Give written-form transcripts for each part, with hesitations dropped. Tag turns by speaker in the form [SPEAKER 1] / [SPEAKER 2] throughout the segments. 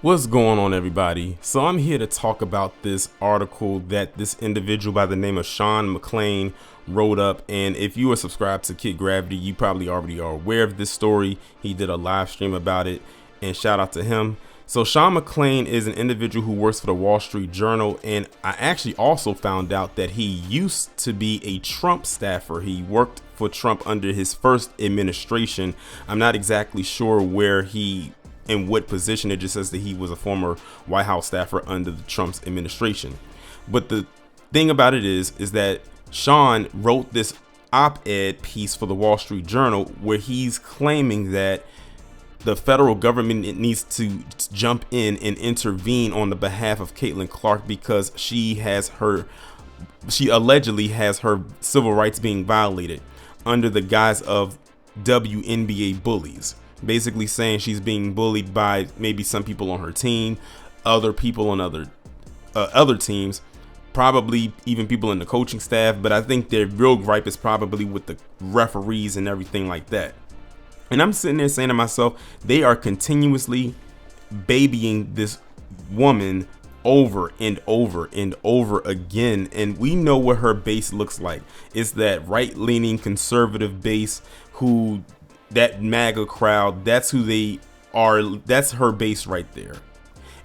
[SPEAKER 1] What's going on, everybody? So I'm here to talk about this article that this individual by the name of Sean McLean wrote up. And if you are subscribed to Kid Gravity, you probably already are aware of this story. He did a live stream about it, and shout out to him. So Sean McLean is an individual who works for the Wall Street Journal, and I actually also found out that he used to be a Trump staffer. He worked for Trump under his first administration. I'm not exactly sure where in what position. It just says that he was a former White House staffer under the Trump's administration. But the thing about it is that Sean wrote this op-ed piece for the Wall Street Journal where he's claiming that the federal government needs to jump in and intervene on the behalf of Caitlin Clark because she allegedly has her civil rights being violated under the guise of WNBA bullies. Basically saying she's being bullied by maybe some people on her team, other people on other teams, probably even people in the coaching staff. But I think their real gripe is probably with the referees and everything like that. And I'm sitting there saying to myself, they are continuously babying this woman over and over and over again. And we know what her base looks like. It's that right-leaning conservative base that MAGA crowd, that's who they are. That's her base right there.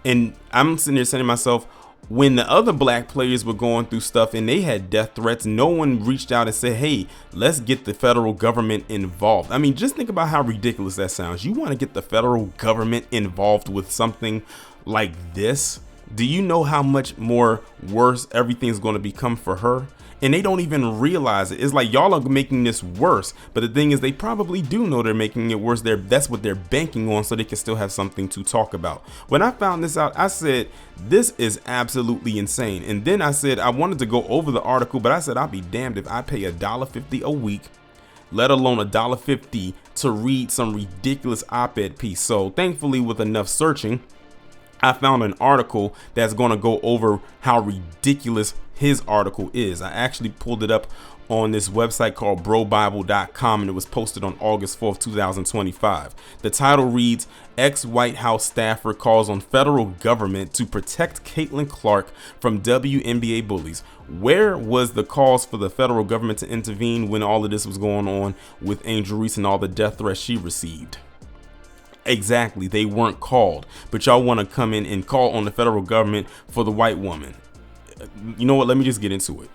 [SPEAKER 1] And I'm sitting there saying to myself, when the other black players were going through stuff and they had death threats, no one reached out and said, hey, let's get the federal government involved. I mean, just think about how ridiculous that sounds. You want to get the federal government involved with something like this? Do you know how much more worse everything's going to become for her? And they don't even realize it. It's like y'all are making this worse. But the thing is, they probably do know they're making it worse. That's what they're banking on so they can still have something to talk about. When I found this out, I said, this is absolutely insane. And then I said, I wanted to go over the article, but I said, I'll be damned if I pay $1.50 a week, let alone $1.50 to read some ridiculous op-ed piece. So thankfully, with enough searching, I found an article that's going to go over how ridiculous his article is. I actually pulled it up on this website called brobible.com, and it was posted on August 4th, 2025. The title reads, Ex-White House staffer calls on federal government to protect Caitlin Clark from WNBA bullies. Where was the calls for the federal government to intervene when all of this was going on with Angel Reese and all the death threats she received? Exactly, they weren't called, but y'all want to come in and call on the federal government for the white woman. You know what? Let me just get into it.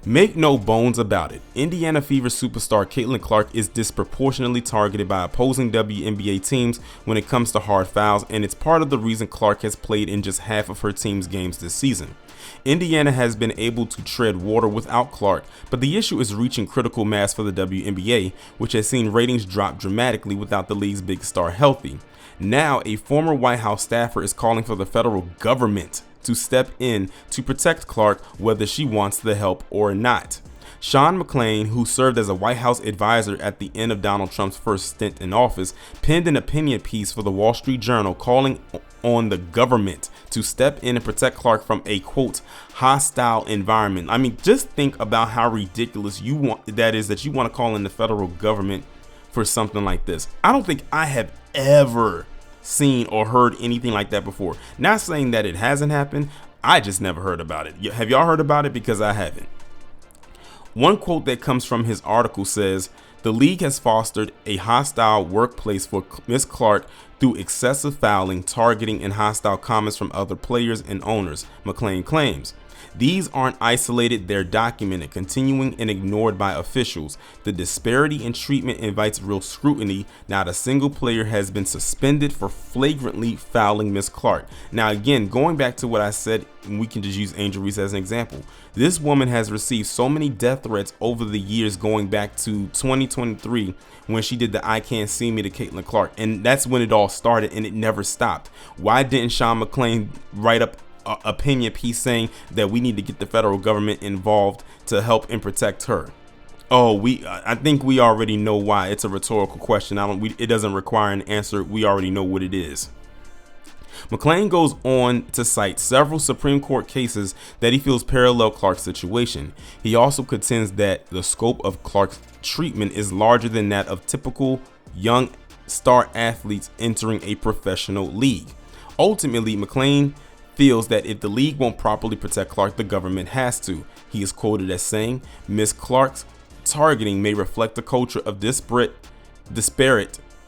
[SPEAKER 1] Make no bones about it. Indiana Fever superstar Caitlin Clark is disproportionately targeted by opposing WNBA teams when it comes to hard fouls, and it's part of the reason Clark has played in just half of her team's games this season. Indiana has been able to tread water without Clark, but the issue is reaching critical mass for the WNBA, which has seen ratings drop dramatically without the league's big star healthy. Now, a former White House staffer is calling for the federal government to step in to protect Clark, whether she wants the help or not. Sean McLean, who served as a White House advisor at the end of Donald Trump's first stint in office, penned an opinion piece for the Wall Street Journal calling on the government to step in and protect Clark from a, quote, hostile environment. I mean, just think about how ridiculous that you want to call in the federal government for something like this. I don't think I have ever seen or heard anything like that before. Not saying that it hasn't happened. I just never heard about it. Have y'all heard about it? Because I haven't. One quote that comes from his article says, the league has fostered a hostile workplace for Ms. Clark through excessive fouling, targeting, and hostile comments from other players and owners, McLean claims. These aren't isolated, they're documented, continuing and ignored by officials. The disparity in treatment invites real scrutiny. Not a single player has been suspended for flagrantly fouling Miss Clark. Now again, going back to what I said, and we can just use Angel Reese as an example. This woman has received so many death threats over the years, going back to 2023 when she did the I Can't See Me to Caitlin Clark. And that's when it all started, and it never stopped. Why didn't Sean McLean write up opinion piece saying that we need to get the federal government involved to help and protect her? I think we already know why. It's a rhetorical question. It doesn't require an answer. We already know what it is. McLean goes on to cite several Supreme Court cases that he feels parallel Clark's situation. He also contends that the scope of Clark's treatment is larger than that of typical young star athletes entering a professional league. Ultimately, McLean feels that if the league won't properly protect Clark, the government has to. He is quoted as saying, "Miss Clark's targeting may reflect a culture of disparate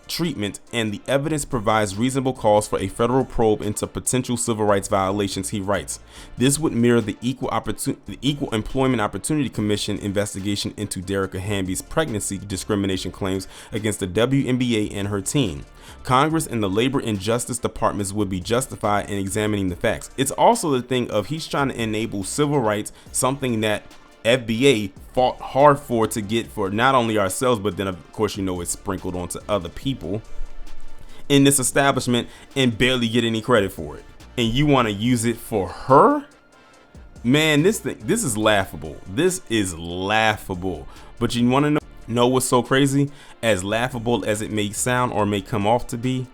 [SPEAKER 1] treatment, and the evidence provides reasonable cause for a federal probe into potential civil rights violations," he writes. This would mirror the Equal Employment Opportunity Commission investigation into Derica Hamby's pregnancy discrimination claims against the WNBA and her team. Congress and the Labor and Justice Departments would be justified in examining the facts. It's also the thing of he's trying to enable civil rights, something that FBA fought hard to get for not only ourselves, but then of course, it's sprinkled onto other people in this establishment and barely get any credit for it. And you want to use it for her? Man, this is laughable. This is laughable. But you want to know what's so crazy? As laughable as it may sound or may come off to be,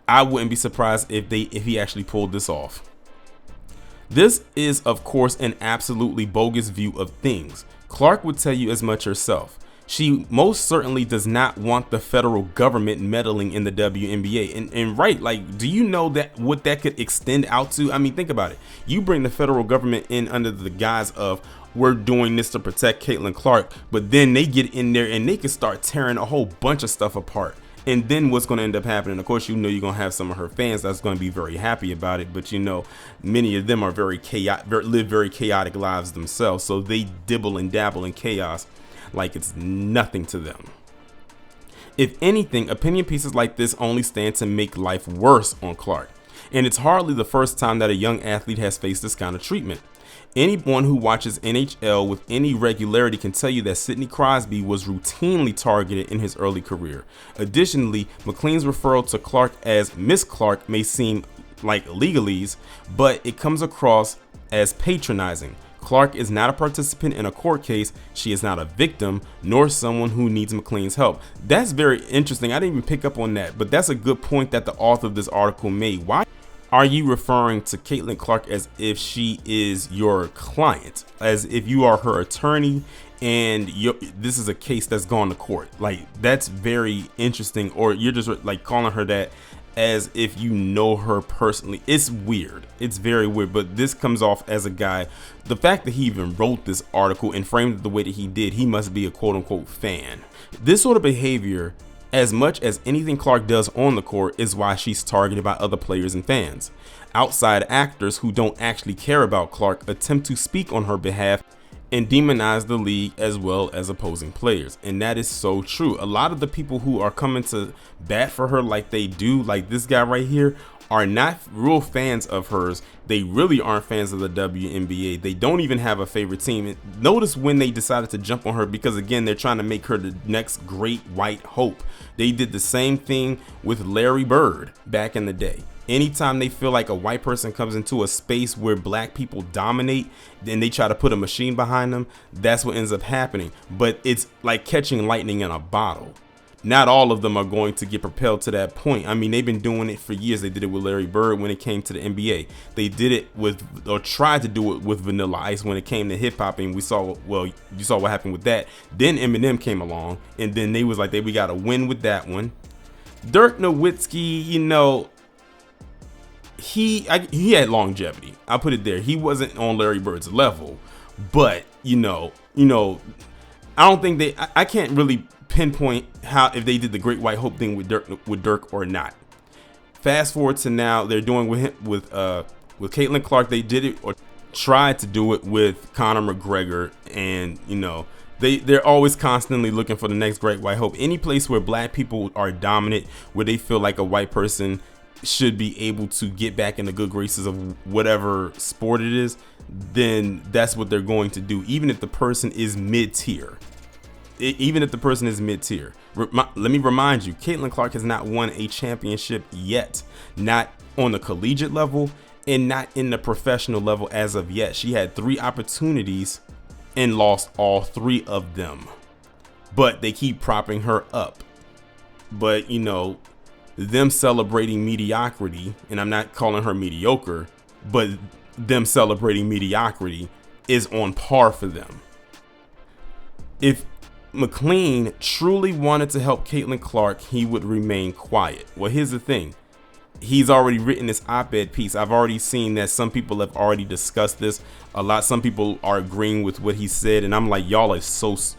[SPEAKER 1] I wouldn't be surprised if he actually pulled this off. This is, of course, an absolutely bogus view of things. Clark would tell you as much herself. She most certainly does not want the federal government meddling in the WNBA. And right, like, do you know that what that could extend out to? I mean, think about it. You bring the federal government in under the guise of we're doing this to protect Caitlin Clark, but then they get in there and they can start tearing a whole bunch of stuff apart. And then what's going to end up happening? Of course, you're going to have some of her fans that's going to be very happy about it. But many of them are live very chaotic lives themselves. So they dibble and dabble in chaos like it's nothing to them. If anything, opinion pieces like this only stand to make life worse on Clark. And it's hardly the first time that a young athlete has faced this kind of treatment. Anyone who watches NHL with any regularity can tell you that Sidney Crosby was routinely targeted in his early career. Additionally, McLean's referral to Clark as Miss Clark may seem like legalese, but it comes across as patronizing. Clark is not a participant in a court case. She is not a victim, nor someone who needs McLean's help. That's very interesting. I didn't even pick up on that, but that's a good point that the author of this article made. Why are you referring to Caitlin Clark as if she is your client, as if you are her attorney and this is a case that's gone to court? Like, that's very interesting. Or you're just like calling her that as if you know her personally. It's weird. It's very weird. But this comes off as a guy. The fact that he even wrote this article and framed it the way that he did, he must be a quote unquote fan. This sort of behavior, as much as anything Clark does on the court, is why she's targeted by other players and fans. Outside actors who don't actually care about Clark attempt to speak on her behalf and demonize the league as well as opposing players. And that is so true. A lot of the people who are coming to bat for her like they do, like this guy right here, are not real fans of hers. They really aren't fans of the WNBA. They don't even have a favorite team. Notice when they decided to jump on her, because again, they're trying to make her the next great white hope. They did the same thing with Larry Bird back in the day. Anytime they feel like a white person comes into a space where black people dominate, then they try to put a machine behind them. That's what ends up happening. But it's like catching lightning in a bottle. Not all of them are going to get propelled to that point. I mean, they've been doing it for years. They did it with Larry Bird when it came to the NBA. They did it with, or tried to do it with Vanilla Ice when it came to hip hop, and you saw what happened with that. Then Eminem came along, and then they was like, we got to win with that one. Dirk Nowitzki, he had longevity. I'll put it there. He wasn't on Larry Bird's level, but I don't think I can't really pinpoint how if they did the Great White Hope thing with Dirk or not. Fast forward to now, they're doing with Caitlin Clark. They did it or tried to do it with Conor McGregor, and they're always constantly looking for the next Great White Hope. Any place where black people are dominant, where they feel like a white person should be able to get back in the good graces of whatever sport it is, then that's what they're going to do, even if the person is mid-tier. Let me remind you, Caitlin Clark has not won a championship yet, not on the collegiate level and not in the professional level as of yet. She had 3 opportunities and lost all 3 of them, but they keep propping her up. But them celebrating mediocrity, and I'm not calling her mediocre, but them celebrating mediocrity is on par for them. If McLean truly wanted to help Caitlin Clark, he would remain quiet. Well, here's the thing. he's already written this op-ed piece. I've already seen that some people have already discussed this a lot. Some people are agreeing with what he said, and I'm like, y'all are just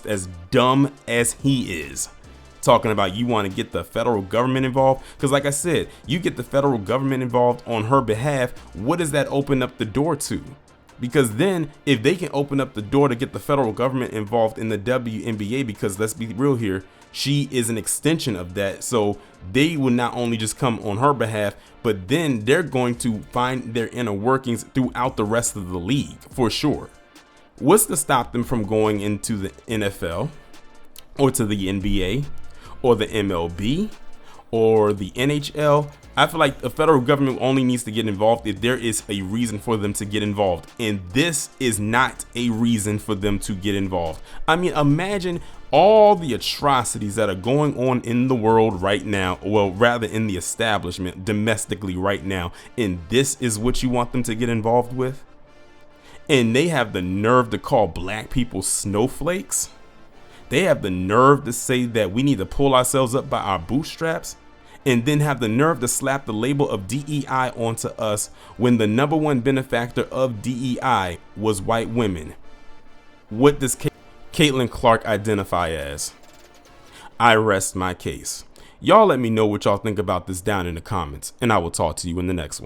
[SPEAKER 1] as dumb as he is, talking about you want to get the federal government involved. Because like I said, you get the federal government involved on her behalf, what does that open up the door to? Because then if they can open up the door to get the federal government involved in the WNBA, because let's be real here, she is an extension of that. So they will not only just come on her behalf, but then they're going to find their inner workings throughout the rest of the league for sure. What's to stop them from going into the NFL or to the NBA or the MLB or the NHL? I feel like the federal government only needs to get involved if there is a reason for them to get involved. And this is not a reason for them to get involved. I mean, imagine all the atrocities that are going on in the world right now, well, rather in the establishment domestically right now. And this is what you want them to get involved with? And they have the nerve to call black people snowflakes. They have the nerve to say that we need to pull ourselves up by our bootstraps, and then have the nerve to slap the label of DEI onto us when the #1 benefactor of DEI was white women. What does Caitlin Clark identify as? I rest my case. Y'all let me know what y'all think about this down in the comments, and I will talk to you in the next one.